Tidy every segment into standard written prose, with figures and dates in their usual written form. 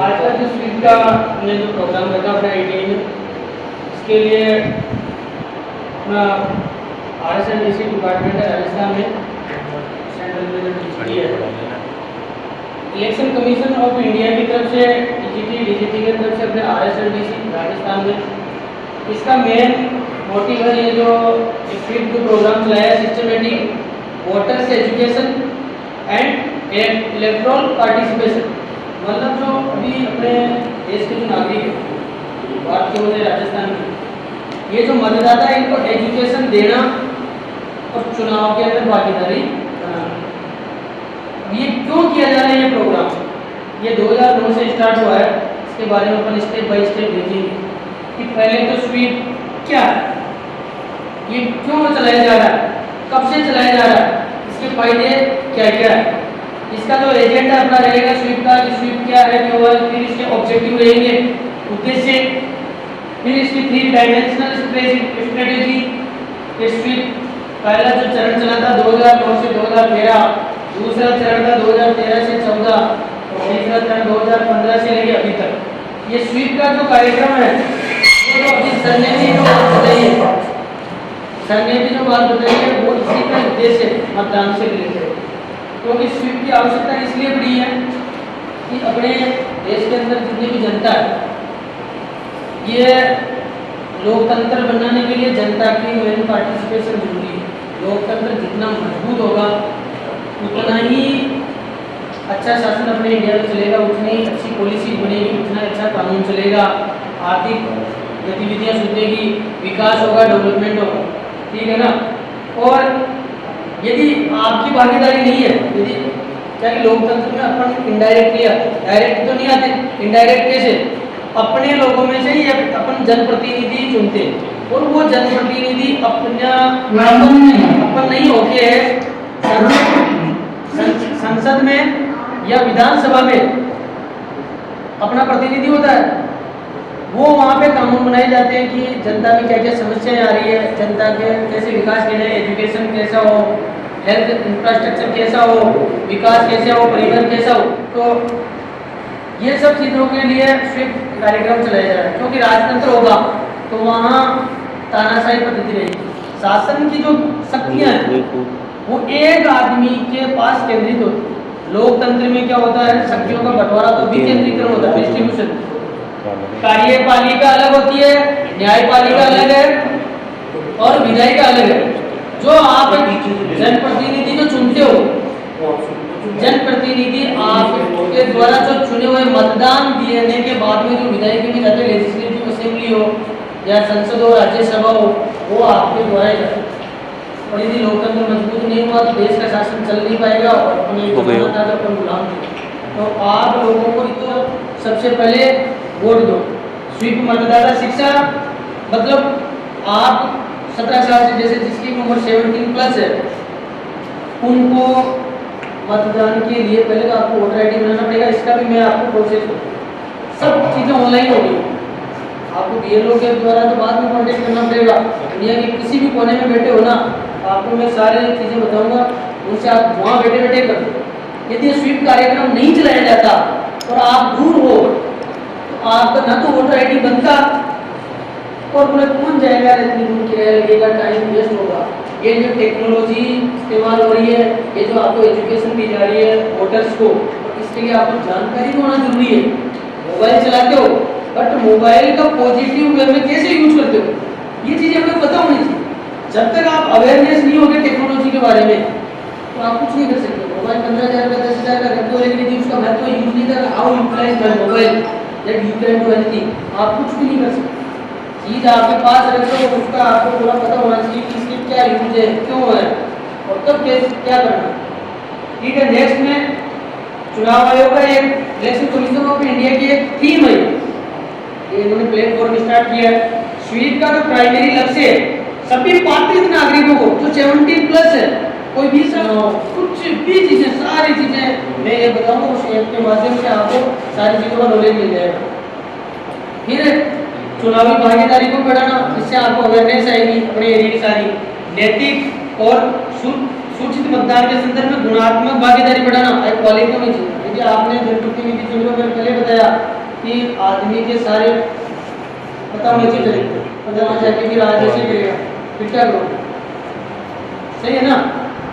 आज का जो स्वीप का हमने जो प्रोग्राम रखा अपना ITI में, इसके लिए अपना RSNDC डिपार्टमेंट है राजस्थान में, सेंट्रल में DGT है, इलेक्शन कमीशन ऑफ इंडिया की तरफ से DGT की तरफ से अपने RSNDC राजस्थान में इसका मेन मोटिव है ये जो स्वीप जो प्रोग्राम चलाया systematic voters education and electoral participation, मतलब जो अभी अपने देश के जो नागरिक हैं भारत के होते राजस्थान में, ये जो मतदाता है इनको एजुकेशन देना और चुनाव के अंदर भागीदारी बनाना। ये क्यों किया जा रहा है ये प्रोग्राम? ये 2009 से स्टार्ट हुआ है। इसके बारे में अपन स्टेप बाय स्टेप देखेंगे कि पहले तो स्वीप क्या है, ये क्यों चलाया जा रहा है, कब से चलाया जा रहा है, इसके फायदे क्या क्या है, इसका जो एजेंडा अपना रहेगा स्वीप का, कि स्वीप क्या है, क्यों है, फिर इसके ऑब्जेक्टिव रहेंगे, उद्देश्य, फिर इसकी 3 डायमेंशनल स्ट्रेटेजी। स्वीप पहला जो चरण चला था 2009 से 2013, दूसरा चरण था 2013 से 14 और तीसरा चरण 2015 से लेकर अभी तक। ये स्वीप का जो कार्यक्रम है वो तो अभी सर ने भी जो बात बताई है, सर ने भी जो बात बताई है वो इसी का उद्देश्य है मतदान से रिलेटेड। क्योंकि स्वीप की आवश्यकता इसलिए पड़ी है कि अपने देश के अंदर जितनी भी जनता है, ये लोकतंत्र बनाने के लिए जनता की मेन पार्टिसिपेशन जरूरी है। लोकतंत्र जितना मजबूत होगा उतना ही अच्छा शासन अपने इंडिया में चलेगा, उतनी अच्छी पॉलिसी बनेगी, उतना अच्छा कानून चलेगा, आर्थिक गतिविधियाँ सुधरेगी, विकास होगा, डेवलपमेंट होगा, ठीक है ना। और यदि आपकी भागीदारी नहीं है, यदि क्या कि लोकतंत्र में अपन इनडायरेक्टली आते, डायरेक्ट तो नहीं आते, इनडायरेक्ट कैसे, अपने लोगों में से ही अपन जनप्रतिनिधि चुनते हैं और वो जनप्रतिनिधि अपना अपन नहीं होके संसद में या विधानसभा में अपना प्रतिनिधि होता है, वो वहाँ पे कानून बनाए जाते हैं कि जनता में क्या क्या समस्याएं आ रही है, जनता के कैसे विकास किया जाए, एजुकेशन कैसा हो, हेल्थ इंफ्रास्ट्रक्चर कैसा हो, विकास कैसे हो, परिवहन कैसा हो। तो ये सब चीज़ों के लिए स्वीप कार्यक्रम चलाया जा रहा है। क्योंकि राजतंत्र होगा तो वहाँ तानाशाही पद्धति रहेगी, शासन की जो शक्तियाँ हैं वो एक आदमी के पास केंद्रित होती है। लोकतंत्र में क्या होता है, शक्तियों का बंटवारा तो विकेंद्रीकरण होता है, डिस्ट्रीब्यूशन। कार्यपालिका अलग होती है, न्यायपालिका अलग है और विधायिका अलग है। जो आप जनप्रतिनिधि जो चुनते हो, जनप्रतिनिधि आपके द्वारा जो चुने हुए मतदान देने के बाद में जो विधायिका में जाते, लेजिस्लेटिव असेंबली हो या संसद हो, राज्यसभा हो, वो आपके द्वारा ही जाते। और यदि लोकतंत्र मजबूत नहीं हुआ तो देश का शासन चल नहीं पाएगा और अपन गुलाम थे। तो आप लोगों को तो सबसे पहले वोट दो। स्वीप मतदाता शिक्षा, मतलब आप 17 साल से, जैसे जिसकी उम्र 17+ है, उनको मतदान के लिए पहले तो आपको वोटर ID बनाना पड़ेगा। इसका भी मैं आपको प्रोसेस सब चीज़ें ऑनलाइन होगी। आपको BLO के द्वारा तो बाद में कॉन्टेक्ट करना पड़ेगा। दुनिया के किसी भी कोने में बैठे हो ना, आपको मैं सारी चीज़ें बताऊंगा, उनसे आप वहाँ बैठे बैठे कर दो। यदि स्वीप कार्यक्रम नहीं चलाया जाता और आप दूर हो तो आपका ना तो वोटर ID बनता और बोले कौन जाएगा, इतनी दूर किराया लगेगा, टाइम वेस्ट होगा। ये जो टेक्नोलॉजी इस्तेमाल हो रही है, ये जो आपको एजुकेशन दी जा रही है वोटर्स को, इसके लिए आपको जानकारी होना जरूरी है। मोबाइल चलाते हो बट मोबाइल का पॉजिटिव वे में कैसे यूज करते हो, ये चीज़ें हमें पता होनी चाहिए। जब तक आप अवेयरनेस नहीं होगे टेक्नोलॉजी के बारे में तो आप कुछ नहीं कर सकते। मोबाइल 15,000 का 10,000 का रखते हो, लेकिन यदि उसका महत्व यूज नहीं कर, how utilize my mobile that you can do anything, आप कुछ भी नहीं कर सकते। चीज़ आपके पास रखते हो, उसका आपको पूरा पता होना चाहिए कि इसकी क्या यूज है, क्यों है और कब क्या करना। ठीक है, नेक्स्ट में चुनाव आयोग का एक इलेक्शन कमीशन ऑफ इंडिया की एक थीम है, ये इन्होंने प्लेटफॉर्म स्टार्ट किया है। स्वीप का जो प्राइमरी लक्ष्य है सभी पात्रित नागरिकों को जो 17+ है, कोई भी कुछ भी चीज़ें, सारी चीज़ें मैं ये बताऊंगा, उस ऐप के माध्यम से आपको सारी चीज़ों का नॉलेज मिल जाएगा। फिर चुनावी भागीदारी को बढ़ाना, इससे आपको अवेयरनेस आएगी अपने एरिया की सारी। नैतिक और सूचित मतदान के संदर्भ में गुणात्मक भागीदारी बढ़ाना, क्वालिटी होनी चाहिए। देखिए आपने जनप्रतिनिधि चुनाव में पहले बताया कि आदमी के सारे पता होने चाहिए, पता होना चाहिए कि राज ऐसे करेगा फिर क्या करोगे, सही है ना।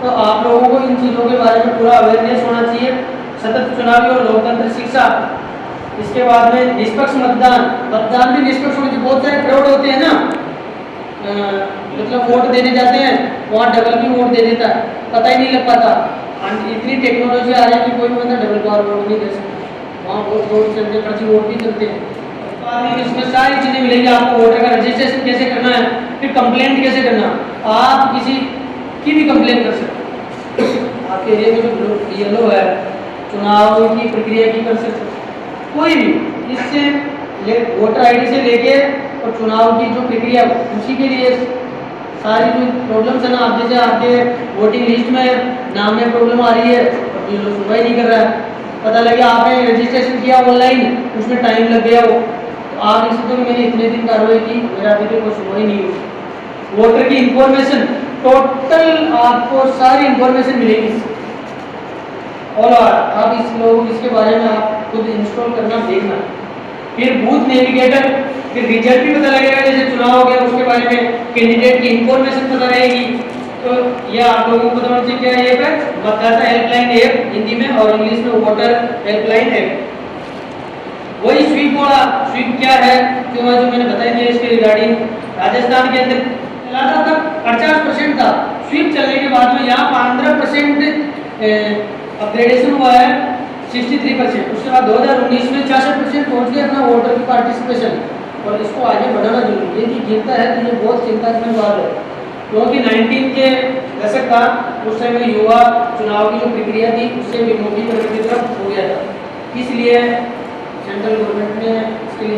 तो आप लोगों को इन चीज़ों के बारे में पूरा अवेयरनेस होना चाहिए। सतत चुनावी और लोकतंत्र शिक्षा, इसके बाद में निष्पक्ष मतदान, मतदान भी निष्पक्ष होने चाहिए। बहुत सारे फ्रॉड होते हैं ना, मतलब वोट देने जाते हैं वहाँ डबल भी वोट दे देता है, पता ही नहीं लग पाता। इतनी टेक्नोलॉजी आ रही है कि कोई भी बंदा डबल बार वोट नहीं दे सकता, वहाँ बहुत वोट चलते, पर्ची वोट भी चलते हैं। इसमें सारी चीज़ें मिलेंगी आपको, वोटर का रजिस्ट्रेशन कैसे करना है, फिर कंप्लेंट कैसे करना, आप किसी की भी कंप्लेंट कर सकते हैं। आपके एरिया में जो येलो है चुनाव की प्रक्रिया की कर सकते हैं, कोई भी इससे वोटर आईडी से लेके और चुनाव की जो प्रक्रिया उसी के लिए सारी जो प्रॉब्लम्स है ना, आप जैसे आपके वोटिंग लिस्ट में नाम में प्रॉब्लम आ रही है और जो सुनवाई नहीं कर रहा है, पता लगे आपने रजिस्ट्रेशन किया ऑनलाइन उसमें टाइम लग गया हो, तो आप लिख सकते हो मैंने इतने दिन कार्रवाई की मेरा अभी तक कोई सुनवाई नहीं हुई। वोटर की इंफॉर्मेशन टोटल आपको सारी इंफॉर्मेशन मिलेगी और आप इसके बारे में आप खुद इंस्टॉल करना देखना। फिर बूथ नेविगेटर, फिर रिजल्ट भी पता लगेगा, जैसे चुनाव हो गया उसके बारे में कैंडिडेट की इंफॉर्मेशन पता रहेगी। तो यह आप लोगों को पता होना चाहिए क्या है ऐप है, मतदाता हेल्पलाइन ऐप हिंदी में और इंग्लिश में वोटर हेल्पलाइन ऐप। वही स्वीप बोला, स्वीप क्या है जो मैंने बताई दिया इसके रिगार्डिंग। राजस्थान के अंदर चला था 50% था, स्वीप चलने के बाद में यहाँ 15% अपग्रेडेशन हुआ है 63%। उसके बाद 2019 में 66% पहुँच गए अपना वोटर की पार्टिसिपेशन, और इसको आगे बढ़ाना जरूरी है। यदि गिरता है तो ये बहुत चिंताजनक बात है, क्योंकि 19 के दशक का उस समय युवा चुनाव की जो प्रक्रिया थी उससे विमुखीकरण की तरफ हो गया था। इसलिए सेंट्रल गवर्नमेंट ने इसके लिए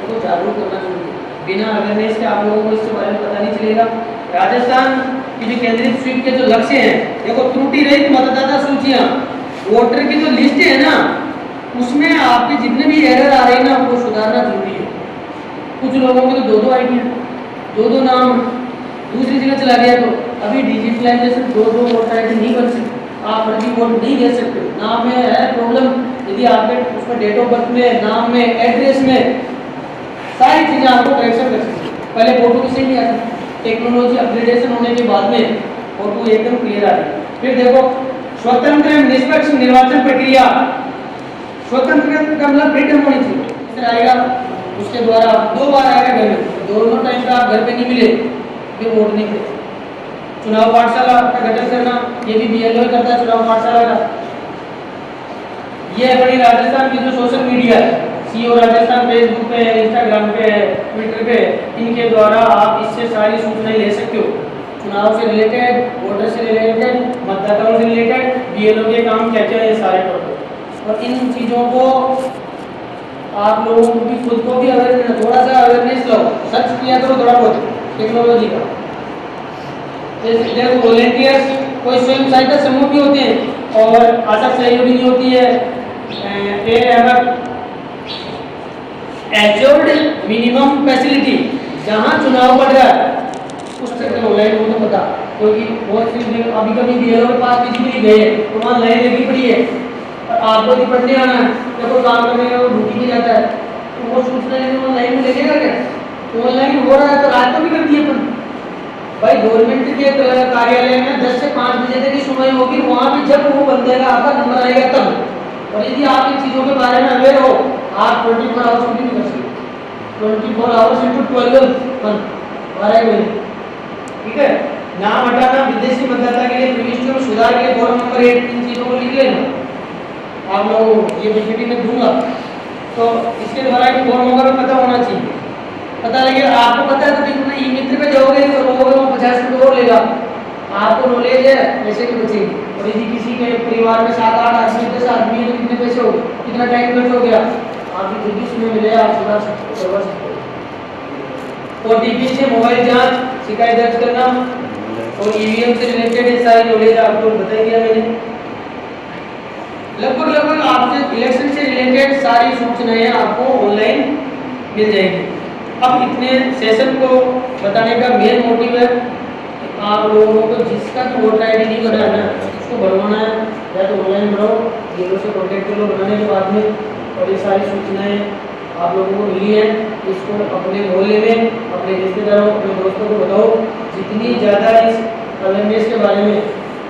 को जागरूक करना जरूरी है। बिना अवेयरनेस के आप लोगों को इसके बारे में पता नहीं चलेगा। राजस्थान की जो केंद्रित स्वीप के जो लक्ष्य हैं, देखो त्रुटि रहित मतदाता सूचियां, वोटर की जो लिस्ट है ना उसमें आपके जितने भी एरर आ रहे हैं ना उनको सुधारना जरूरी है। कुछ लोगों के तो 2-2 आईडी, 2-2 नाम, दूसरी जगह चला गया। तो अभी डिजिटलाइजेशन 2-2 वोटर आईडी नहीं बन सकती, आप फर्जी वोट नहीं दे सकते। नाम में है प्रॉब्लम, यदि आपके उसमें डेट ऑफ बर्थ में, नाम में, एड्रेस में सारी चीज़ें आपको करेक्शन कर सकती है। पहले फोटो किसे नहीं आती, टेक्नोलॉजी अपग्रेडेशन होने के बाद में फोटो एकदम क्लियर आ रही है। फिर देखो स्वतंत्र एवं निष्पक्ष निर्वाचन प्रक्रिया, स्वतंत्र का मतलब फ्रीडम होनी चाहिए। फिर आएगा उसके द्वारा 2 बार आएगा घर में, दोनों टाइम का आप घर पे नहीं मिले फिर वोट नहीं दे। चुनाव पाठशाला का गठन करना, ये भी बीएलओ करता है चुनाव पाठशाला का। ये अपनी राजस्थान की जो सोशल मीडिया है, सीओ राजस्थान फेसबुक पे, इंस्टाग्राम पे, ट्विटर पे, इनके द्वारा आप इससे सारी सूचनाएं ले सकते हो, चुनाव से रिलेटेड, वोटर से रिलेटेड, मतदाताओं से रिलेटेड, बीएलओ के काम क्या क्या है सारे टॉपिक। और इन चीज़ों को आप लोगों को भी खुद को भी अवेयर, थोड़ा सा अवेयरनेस लो, सर्च किया करो थोड़ा बहुत टेक्नोलॉजी का। जैसे वॉलेंटियर्स, कोई स्वयं सहायता समूह भी होते हैं और आशा सहयोगी नहीं होती है। एश्योर्ड मिनिमम फैसिलिटी, जहाँ चुनाव पड़ रहा है उस तक ऑनलाइन हो तो पता, क्योंकि बहुत सी अभी कभी बीएलओ के पास किसी भी गए तो वहाँ लाइन लगी पड़ी है और आपको भी पढ़ने आना है, जब वो काम करने का वो ड्यूटी में जाता है तो वो सूचना लेने ऑनलाइन में लगेगा क्या? तो ऑनलाइन हो रहा है तो रात को भी कर दिए अपन भाई। गवर्नमेंट के कार्यालय में 10 से 5 बजे तक की सुनवाई होगी, वहाँ भी जब वो बंदे का आपका नंबर आएगा तब। और यदि आप इन चीज़ों के बारे में अवेयर हो, आप 24 आवर्स भी नहीं कर सकते, 24 आवर्स इंटू 12 12 महीने, ठीक है। नाम हटाना, विदेशी मतदाता के लिए प्रविष्टियों में सुधार के लिए फॉर्म नंबर 8, इन चीज़ों को लिख लेना। आप लोगों ये पीपीटी में दूंगा तो इसके द्वारा भी फॉर्म नंबर पता होना चाहिए। पता लगे आपको पता है तो फिर ई मित्र पे जाओगे तो लोगों को 50 रुपये और लेगा, आपको नॉलेज है पैसे की बचेगी। और यदि किसी के परिवार में 7-8 आदमी 10 आदमी है तो कितने पैसे हो गए, कितना टाइम खर्च हो गया, आपकी जिंदगी में मिले आप सुधार सकते हो, करवा सकते हो। और डीपी से मोबाइल जांच, शिकायत दर्ज करना और ईवीएम से रिलेटेड सारी नॉलेज आपको बता दिया मैंने। लगभग आपसे इलेक्शन से रिलेटेड सारी सूचनाएं आपको ऑनलाइन मिल जाएगी। अब इतने सेशन को बताने का मेन मोटिव है कि आप लोगों को जिसका भी वोटर आईडी नहीं बना है उसको बढ़वाना है या तो ऑनलाइन बढ़ाओ, जीरो से कॉन्टेक्ट करो। बनाने के बाद में और ये सारी सूचनाएँ आप लोगों को मिली है, इसको अपने मोहल्ले में, अपने रिश्तेदारों, अपने दोस्तों को बताओ। जितनी ज़्यादा इस अवेयरनेस के बारे में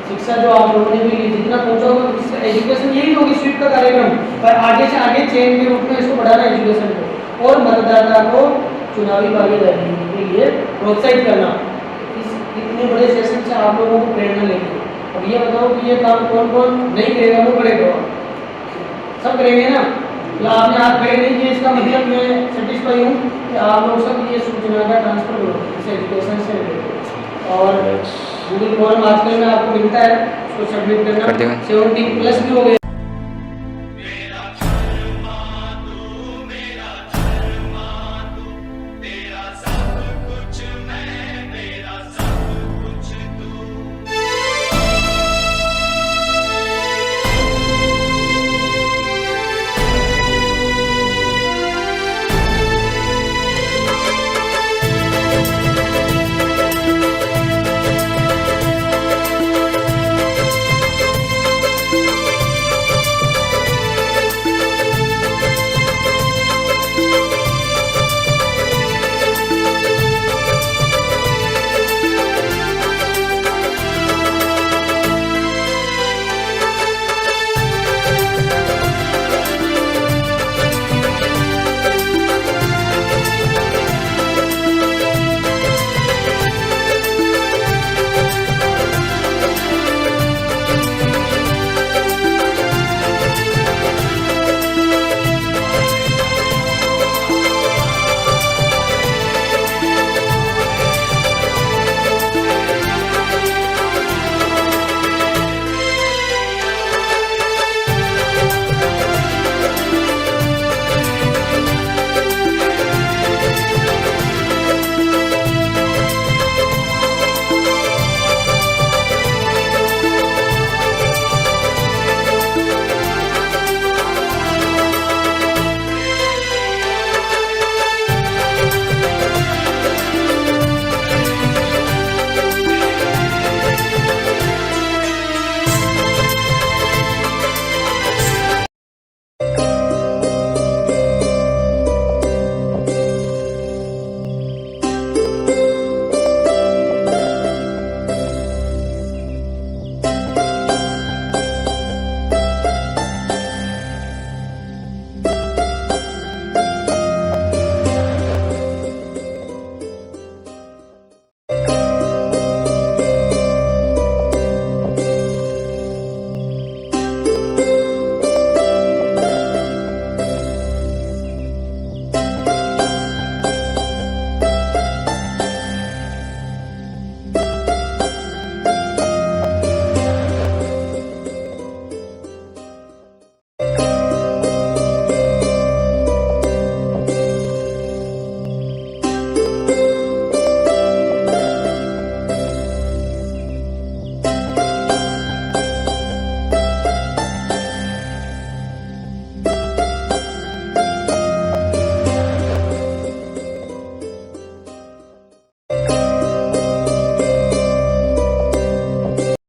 शिक्षा जो आप लोगों ने मिली, जितना पहुँचाओगे, एजुकेशन यही होगी स्वीप का कार्यक्रम, पर आगे से आगे चेन के रूप में इसको बढ़ाना एजुकेशन को, और मतदाता को चुनावी भागीदारी के लिए प्रोत्साहित करना। इस इतने बड़े सेशन से आप लोगों को प्रेरणा लेगी। अब ये बताओ कि ये काम कौन कौन नहीं करेगा, वो करेगा? सब करेंगे ना? मतलब आपने हाथ खड़े नहीं किए, इसका मतलब मैं सेटिस्फाई हूँ कि आप लोग सब ये सूचना का ट्रांसफर करो इस एजुकेशन से रिलेटेड। और गूगल फॉर्म आजकल में आपको मिलता है, उसको सबमिट करना। 70+ भी हो गए।